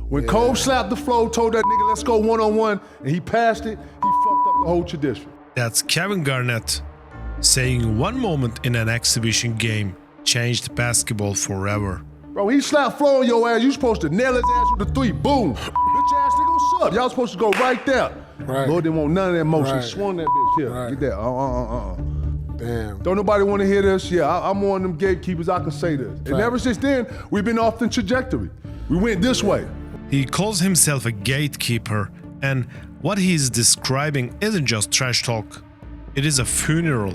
When Kobe slapped the floor, told that nigga, let's go one-on-one, and he passed it, he fucked up the whole tradition. That's Kevin Garnett saying one moment in an exhibition game changed basketball forever. Bro, he slapped floor on your ass, you supposed to nail his ass with the three, boom. Bitch ass nigga, what's up? Y'all supposed to go right there. Right. Lord didn't want none of that motion. Right. Swung that bitch here. Right. Get that. Damn. Don't nobody want to hear this? Yeah, I'm one of them gatekeepers, I can say this. And Right. ever since then, we've been off the trajectory. We went this way. He calls himself a gatekeeper, and what he's describing isn't just trash talk. It is a funeral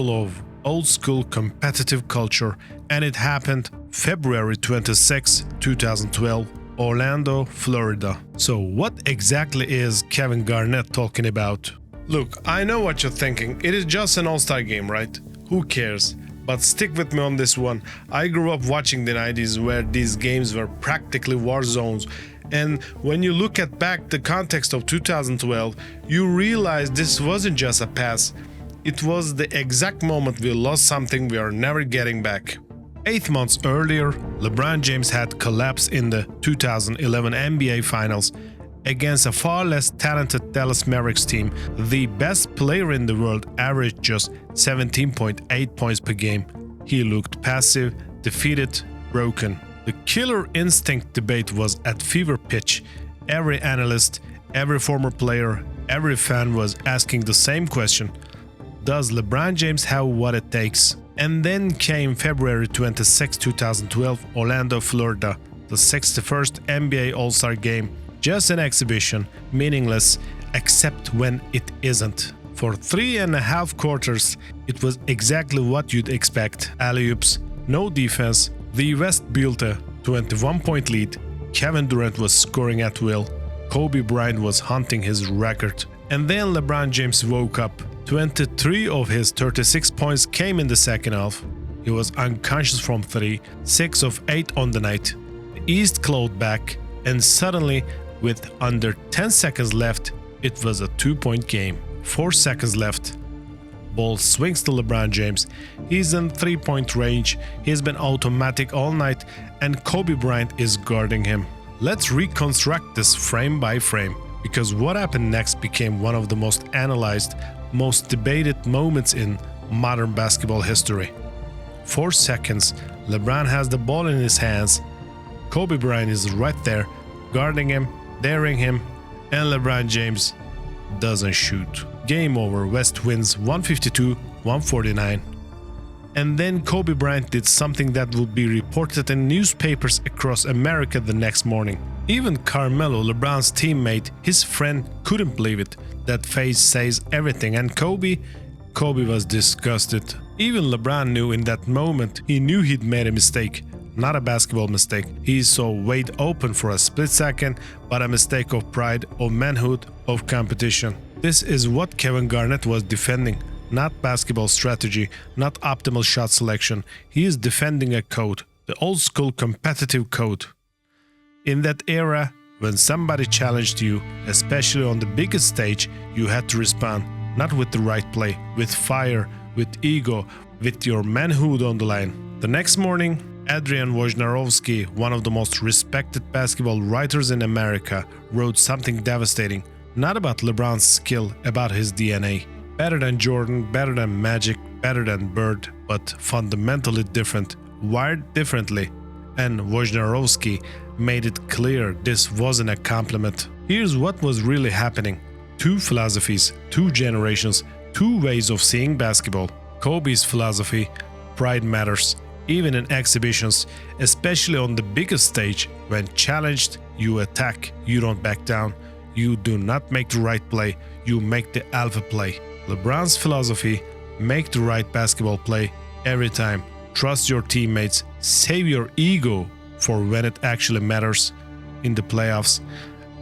of old school competitive culture, and it happened February 26, 2012, Orlando, Florida. So what exactly is Kevin Garnett talking about? Look, I know what you're thinking. It is just an all-star game, right? Who cares? But stick with me on this one. I grew up watching the 90s where these games were practically war zones. And when you look at back the context of 2012, you realize this wasn't just a pass. It was the exact moment we lost something we are never getting back. 8 months earlier, LeBron James had collapsed in the 2011 NBA Finals against a far less talented Dallas Mavericks team. The best player in the world averaged just 17.8 points per game. He looked passive, defeated, broken. The killer instinct debate was at fever pitch. Every analyst, every former player, every fan was asking the same question: does LeBron James have what it takes? And then came February 26, 2012, Orlando, Florida, the 61st NBA All-Star Game. Just an exhibition, meaningless, except when it isn't. For 3.5 quarters, it was exactly what you'd expect. Alley-oops, no defense. The West built a 21-point lead. Kevin Durant was scoring at will. Kobe Bryant was hunting his record. And then LeBron James woke up. 23 of his 36 points came in the second half. He was unconscious from 3, 6 of 8 on the night. The East clawed back, and suddenly, with under 10 seconds left, it was a 2-point game. 4 seconds left. Ball swings to LeBron James. He's in 3-point range. He's been automatic all night, and Kobe Bryant is guarding him. Let's reconstruct this frame by frame, because what happened next became one of the most analyzed, most debated moments in modern basketball history. 4 seconds, LeBron has the ball in his hands. Kobe Bryant is right there, guarding him, daring him, and LeBron James doesn't shoot. Game over. West wins 152-149. And then Kobe Bryant did something that would be reported in newspapers across America the next morning. Even Carmelo, LeBron's teammate, his friend, couldn't believe it. That face says everything, and Kobe was disgusted. Even LeBron knew in that moment, he knew he'd made a mistake. Not a basketball mistake. He saw Wade open for a split second, but a mistake of pride, of manhood, of competition. This is what Kevin Garnett was defending. Not basketball strategy, not optimal shot selection. He is defending a code, the old school competitive code. In that era, when somebody challenged you, especially on the biggest stage, you had to respond, not with the right play, with fire, with ego, with your manhood on the line. The next morning, Adrian Wojnarowski, one of the most respected basketball writers in America, wrote something devastating. Not about LeBron's skill, about his DNA. Better than Jordan, better than Magic, better than Bird, but fundamentally different, wired differently. And Wojnarowski made it clear this wasn't a compliment. Here's what was really happening. 2 philosophies, 2 generations, 2 ways of seeing basketball. Kobe's philosophy: pride matters. Even in exhibitions, especially on the biggest stage, when challenged, you attack, you don't back down. You do not make the right play, you make the alpha play. LeBron's philosophy: make the right basketball play every time. Trust your teammates, save your ego for when it actually matters. In the playoffs,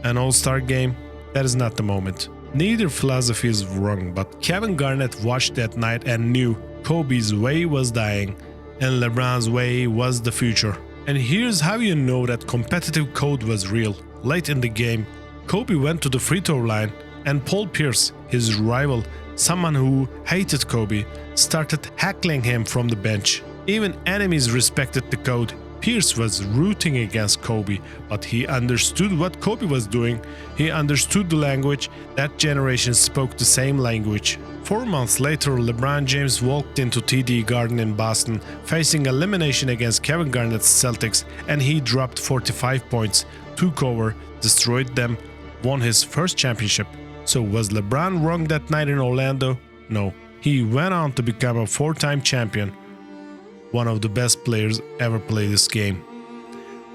an all-star game, that is not the moment. Neither philosophy is wrong, but Kevin Garnett watched that night and knew Kobe's way was dying, and LeBron's way was the future. And here's how you know that competitive code was real. Late in the game, Kobe went to the free throw line, and Paul Pierce, his rival, someone who hated Kobe, started heckling him from the bench. Even enemies respected the code. Pierce was rooting against Kobe, but he understood what Kobe was doing. He understood the language. That generation spoke the same language. 4 months later, LeBron James walked into TD Garden in Boston, facing elimination against Kevin Garnett's Celtics, and he dropped 45 points, took over, destroyed them, won his first championship. So was LeBron wrong that night in Orlando? No. He went on to become a 4-time champion, one of the best players ever play this game.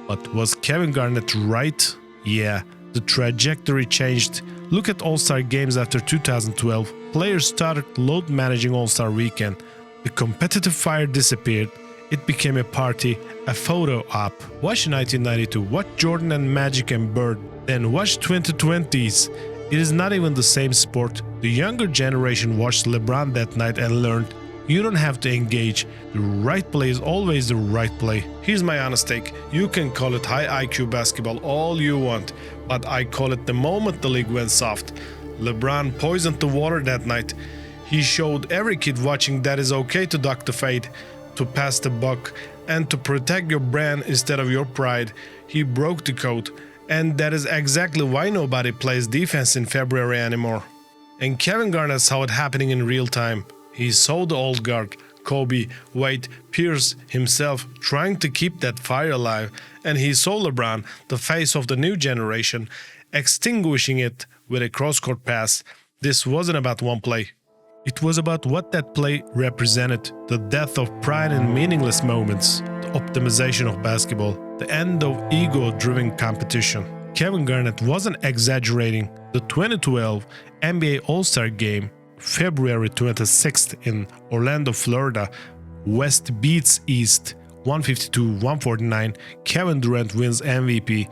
But was Kevin Garnett right? Yeah, the trajectory changed. Look at All-Star games after 2012. Players started load managing All-Star weekend. The competitive fire disappeared. It became a party, a photo op. Watch 1992, watch Jordan and Magic and Bird, then watch 2020s. It is not even the same sport. The younger generation watched LeBron that night and learned you don't have to engage. The right play is always the right play. Here's my honest take. You can call it high IQ basketball all you want, but I call it the moment the league went soft. LeBron poisoned the water that night. He showed every kid watching that it's okay to duck the fade, to pass the buck, and to protect your brand instead of your pride. He broke the code, and that is exactly why nobody plays defense in February anymore. And Kevin Garnett saw it happening in real time. He saw the old guard, Kobe, Wade, Pierce himself trying to keep that fire alive, and he saw LeBron, the face of the new generation, extinguishing it with a cross-court pass. This wasn't about one play. It was about what that play represented, the death of pride in meaningless moments, the optimization of basketball, the end of ego-driven competition. Kevin Garnett wasn't exaggerating. The 2012 NBA All-Star Game, February 26th in Orlando, Florida, West beats East 152-149. Kevin Durant wins MVP.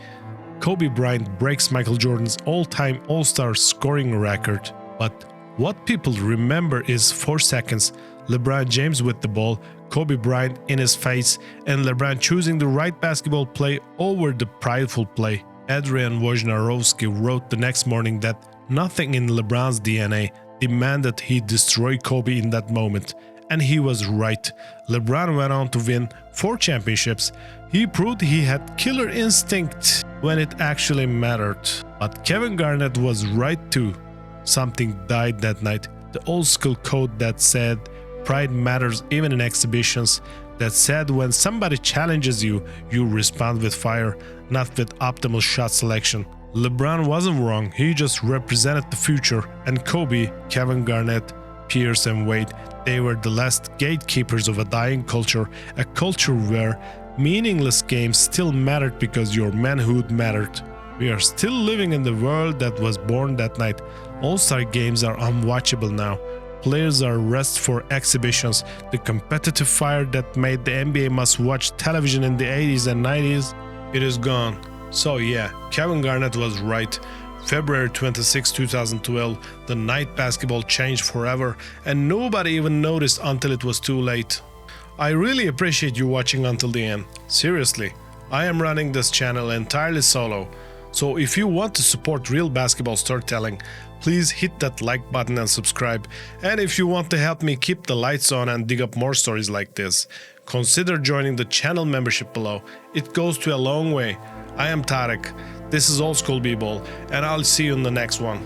Kobe Bryant breaks Michael Jordan's all-time All-Star scoring record. But what people remember is 4 seconds, LeBron James with the ball, Kobe Bryant in his face, and LeBron choosing the right basketball play over the prideful play. Adrian Wojnarowski wrote the next morning that nothing in LeBron's DNA demanded he destroy Kobe in that moment. And he was right. LeBron went on to win 4 championships. He proved he had killer instinct when it actually mattered. But Kevin Garnett was right too. Something died that night. The old school code that said pride matters even in exhibitions. That said when somebody challenges you, you respond with fire, not with optimal shot selection. LeBron wasn't wrong, he just represented the future, and Kobe, Kevin Garnett, Pierce and Wade, they were the last gatekeepers of a dying culture, a culture where meaningless games still mattered because your manhood mattered. We are still living in the world that was born that night. All-Star games are unwatchable now. Players are rest for exhibitions. The competitive fire that made the NBA must-watch television in the 80s and 90s, it is gone. So yeah, Kevin Garnett was right. February 26, 2012, the night basketball changed forever, and nobody even noticed until it was too late. I really appreciate you watching until the end. Seriously, I am running this channel entirely solo. So if you want to support real basketball storytelling, please hit that like button and subscribe. And if you want to help me keep the lights on and dig up more stories like this, consider joining the channel membership below. It goes to a long way. I am Tarek, this is Old School B-Ball, and I'll see you in the next one.